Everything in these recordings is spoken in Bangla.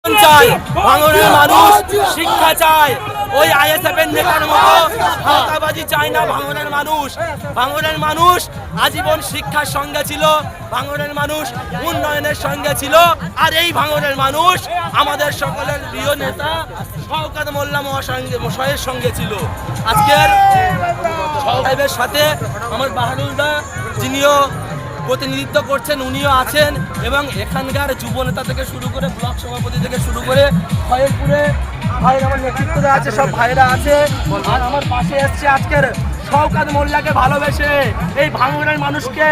চাই, ভাঙনের মানুষ শিক্ষা চায়। ওই আইএসএফের নেতার মতো হাতাবাজি চায় না ভাঙনের মানুষ। ভাঙনের মানুষ আজীবন শিক্ষার সঙ্গে ছিল, ভাঙনের মানুষ উন্নয়নের সঙ্গে ছিল। আর এই ভাঙনের মানুষ আমাদের সকলের প্রিয় নেতা শওকত মোল্লা মহাশয়ের সঙ্গে ছিল। আজকের সাহেবের সাথে আমার বাহারুলদা, যিনিও প্রতিনিধিত্ব করছেন, উনিও আছেন, এবং এখানকার যুব নেতা থেকে শুরু করে ব্লক সভাপতি থেকে শুরু করে খয়েরপুরে ভাইয়ের আমার নেতৃত্বে আছে, সব ভাইরা আছে। আর আমার পাশে এসছে আজকের শওকত মোল্লাকে ভালোবেসে এই ভাঙনের মানুষকে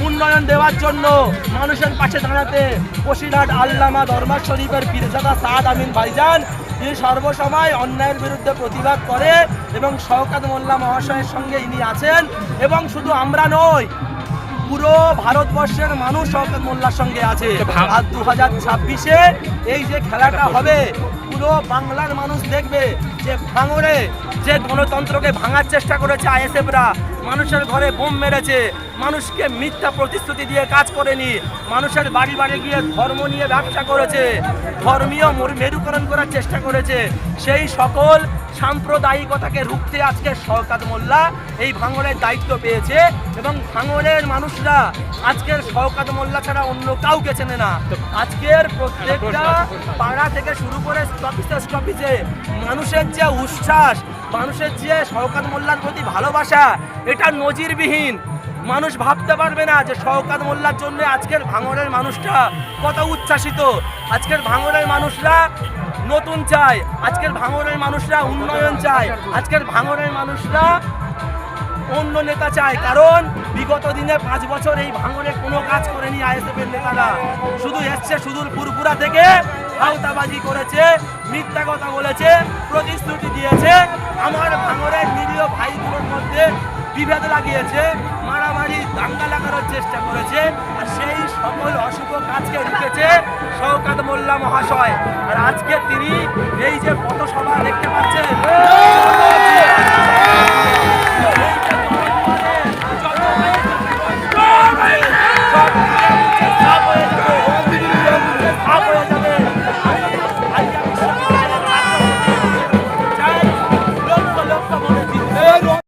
উন্নয়ন দেওয়ার জন্য মানুষের পাশে দাঁড়াতে বসিরহাট আল্লামা দরবার শরীফের পীরজাদা সাদ আমিন ভাইজান, যিনি সর্বসময় অন্যায়ের বিরুদ্ধে প্রতিবাদ করে, এবং শওকত মোল্লা মহাশয়ের সঙ্গে ইনি আছেন। এবং শুধু আমরা নই, পুরো ভারতবর্ষের মানুষ শওকত মোল্লার সঙ্গে আছে। আর 2026-এ এই যে খেলাটা হবে, পুরো বাংলার মানুষ দেখবে যে ভাঙড়ে যে গণতন্ত্রকে ভাঙার চেষ্টা করেছে আইএসএফরা, মানুষের ঘরে বোম মেরেছে, মানুষকে মিথ্যা প্রতিশ্রুতি দিয়ে কাজ করেনি, মানুষের বাড়ি বাড়ি গিয়ে ধর্ম নিয়ে ব্যবসা করেছে, ধর্মীয় মেরুকরণ করার চেষ্টা করেছে, সেই সকল সাম্প্রদায়িকতাকে রুখতে আজকে শওকত মোল্লা এই ভাঙড়ের দায়িত্ব পেয়েছে। এবং ভাঙড়ের মানুষরা আজকের শওকত মোল্লা ছাড়া অন্য কাউকে চেনে না। আজকের প্রত্যেকটা পাড়া থেকে শুরু করে স্টপিজে মানুষের যে উচ্ছ্বাস, মানুষের যে শওকত মোল্লার প্রতি ভালোবাসা, এটা নজিরবিহীন। মানুষ ভাবতে পারবে না যে শওকত মোল্লার জন্য আজকের ভাঙড়ের মানুষটা কত উচ্ছ্বাসিত। আজকের ভাঙড়ের মানুষরা নতুন চায়, আজকের ভাঙড়ের মানুষরা উন্নয়ন চায়, আজকের ভাঙড়ের মানুষরা অন্য নেতা চায়। কারণ বিগত দিনে 5 বছর এই ভাঙড়ে কোনো কাজ করেনি আইএসএফের নেতারা, শুধু এসছে সুদূর পুরপুরা থেকে, আওতাবাজি করেছে, মিথ্যা কথা বলেছে, প্রতিশ্রুতি দিয়েছে, আমার ভাঙড়ের নিরীহ ভাইগুলোর মধ্যে বিভেদ লাগিয়েছে, মারামারি দাঙ্গা লাগানোর চেষ্টা করেছে। আর সেই সকল অশুভ কাজকে রুখেছে শওকত মোল্লা মহাশয়। আর আজকে তিনি এই যে পথসভা